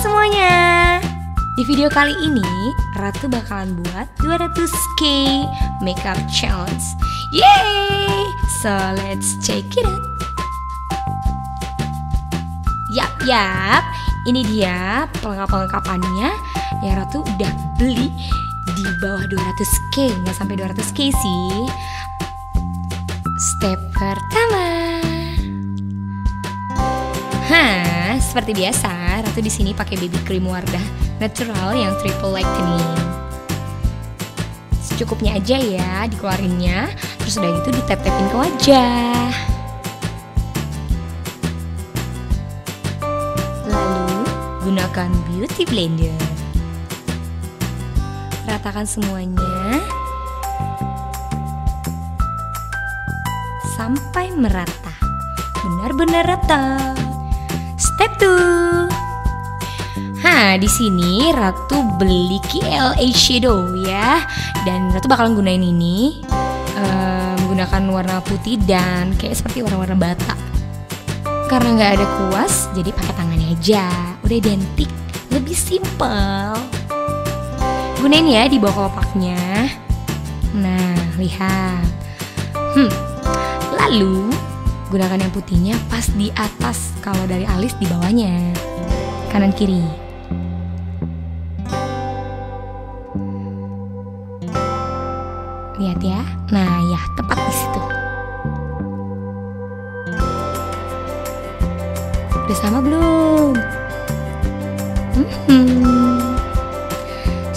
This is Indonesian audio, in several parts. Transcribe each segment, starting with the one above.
semuanya. Di video kali ini Ratu bakalan buat 200k makeup challenge. Yeay! So let's check it out. Yap, ini dia pelengkap-pelengkapannya yang Ratu udah beli di bawah 200k, nggak sampai 200k sih. Step pertama. Seperti biasa, Ratu di sini pakai BB cream Wardah natural yang triple lightening. Secukupnya aja ya dikeluarinnya, terus udah gitu ditap-tapin ke wajah. Lalu gunakan beauty blender. Ratakan semuanya sampai merata, benar-benar rata. Step 2. Di sini Ratu beli KL eyeshadow ya, dan Ratu bakalan gunain ini menggunakan warna putih dan kayak seperti warna-warna bata. Karena nggak ada kuas, jadi pakai tangannya aja. Udah identik, lebih simpel. Gunain ya di bawah kelopaknya. Nah, lihat. Lalu gunakan yang putihnya pas di atas, kalau dari alis di bawahnya, kanan kiri. Lihat ya, nah ya tepat di situ. Udah sama belum?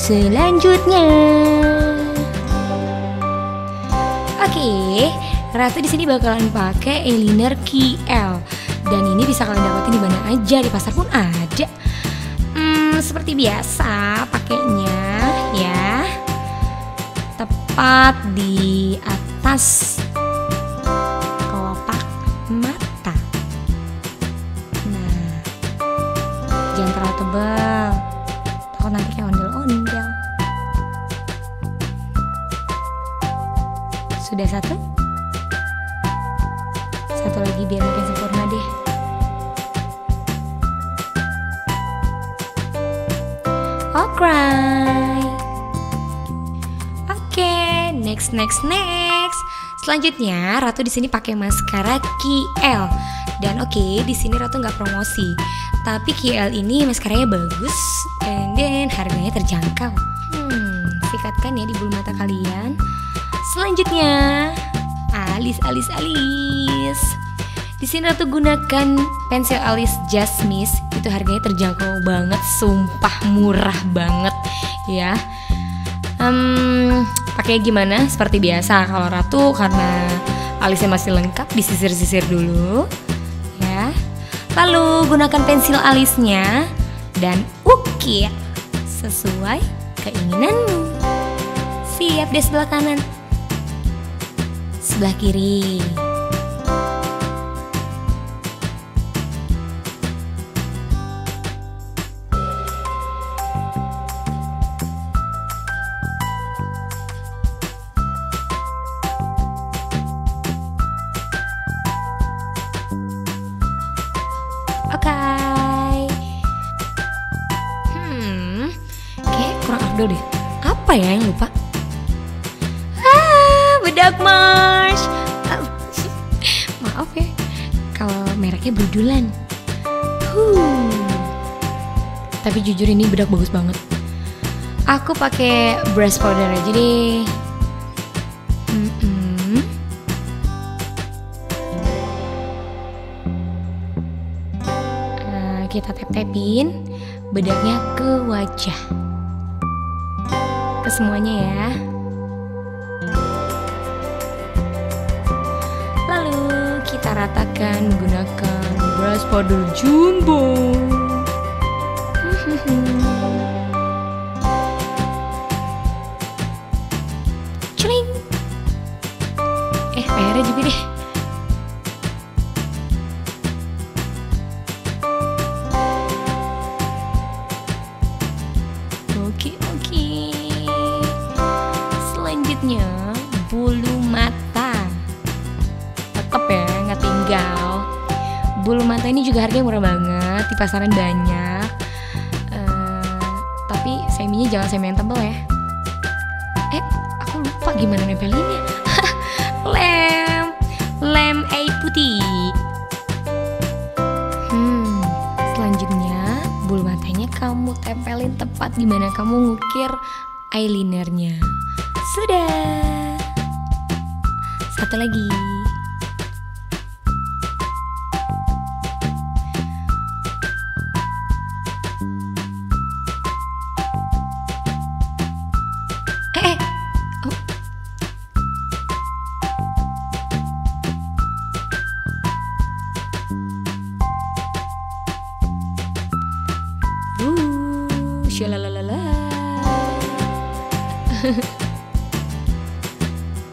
Selanjutnya, oke. Ratu di sini bakalan pakai eyeliner KL, dan ini bisa kalian dapetin di mana aja, di pasar pun ada. Seperti biasa pakainya ya, tepat di atas kelopak mata. Nah, jangan terlalu tebal, takut nanti kayak ondel-ondel. Sudah satu? Satu lagi biar makin sempurna deh. Alright. Oke, next. Selanjutnya Ratu di sini pakai maskara KL. Dan oke, di sini Ratu nggak promosi, tapi KL ini maskaranya bagus, and then harganya terjangkau. Sikatkan ya di bulu mata kalian. Selanjutnya, alis. Di sini Ratu gunakan pensil alis Jasmine, itu harganya terjangkau banget, sumpah murah banget ya. Pakai gimana? Seperti biasa, kalau Ratu karena alisnya masih lengkap, disisir-sisir dulu ya. Lalu gunakan pensil alisnya dan ukir sesuai keinginanmu. Siap deh sebelah kanan, sebelah kiri. Oke. Kayak kurang afdol deh. Apa ya yang lupa? Bedak Mars. Maaf ya kalau mereknya berudulan. Tapi jujur ini bedak bagus banget. Aku pakai brush powder aja deh. Kita tap-tapin bedaknya ke wajah, ke semuanya ya. Lalu kita ratakan menggunakan brush powder jumbo. Celing. Airnya juga deh. Oke. Selanjutnya bulu mata. Tetep ya, nggak tinggal. Bulu mata ini juga harganya murah banget, di pasaran banyak. Tapi seminya jangan semi yang tebel ya. Aku lupa gimana nempelinnya. Lem air putih. Selanjutnya bulu matanya kamu tempelin tepat di mana kamu ngukir eyelinernya. Sudah. Satu lagi. Shalalala.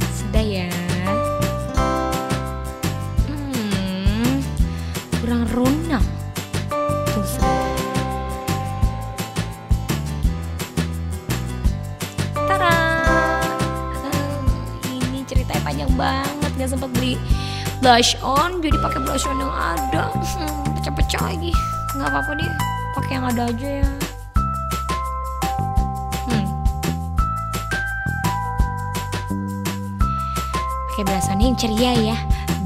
Sudah ya. Kurang runang. Tunggu sebentar. Tara. Ini ceritanya panjang banget, nggak sempat beli blush on, jadi pakai blush on yang ada. Pecah-pecah lagi. Nggak apa-apa deh, pakai yang ada aja ya. Pakai belasannya yang ceria ya,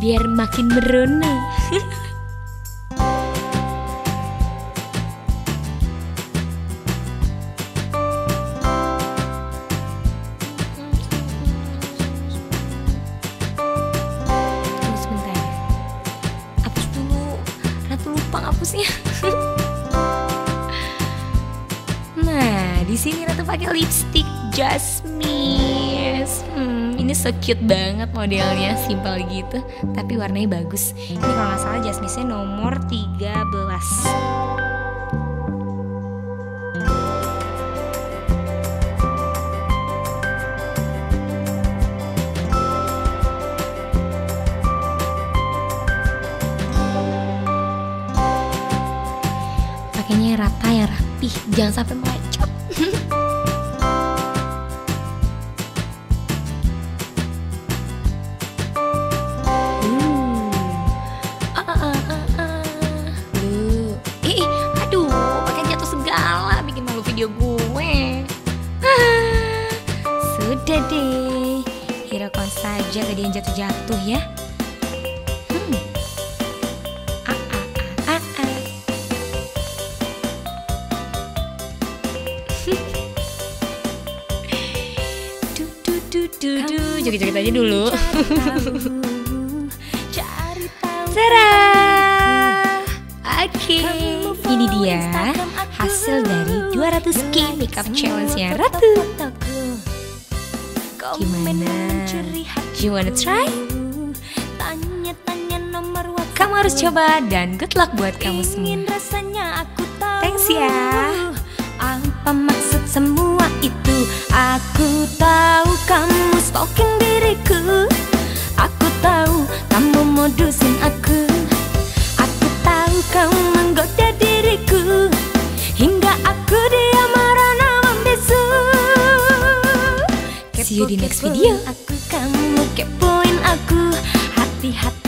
biar makin merona. Tunggu sebentar, hapus dulu. Ratu lupa ngapusnya. Nah, di sini Ratu pakai lipstick Jasmine. Ini so cute banget modelnya, simpel gitu, tapi warnanya bagus. Ini kalau nggak salah Jasmine nomor 13. Pakainya rata yang rapih, jangan sampai melecot. Video gue. Sudah deh, hiraukan saja tadi yang jatuh-jatuh ya. Joget-joget aja dulu. Sarah. Oke, ini dia hasil dari 200k makeup challenge-nya Ratu. Gimana? You wanna try? Kamu harus coba dan good luck buat kamu semua. Thanks ya. Apa maksud semua itu? Aku tahu kamu stalking diriku. Aku tahu kamu modusin aku. Aku tahu kamu menggoda diriku hingga aku diam merana membisu. See you di next video. Aku, kamu kepoin aku. Hati-hati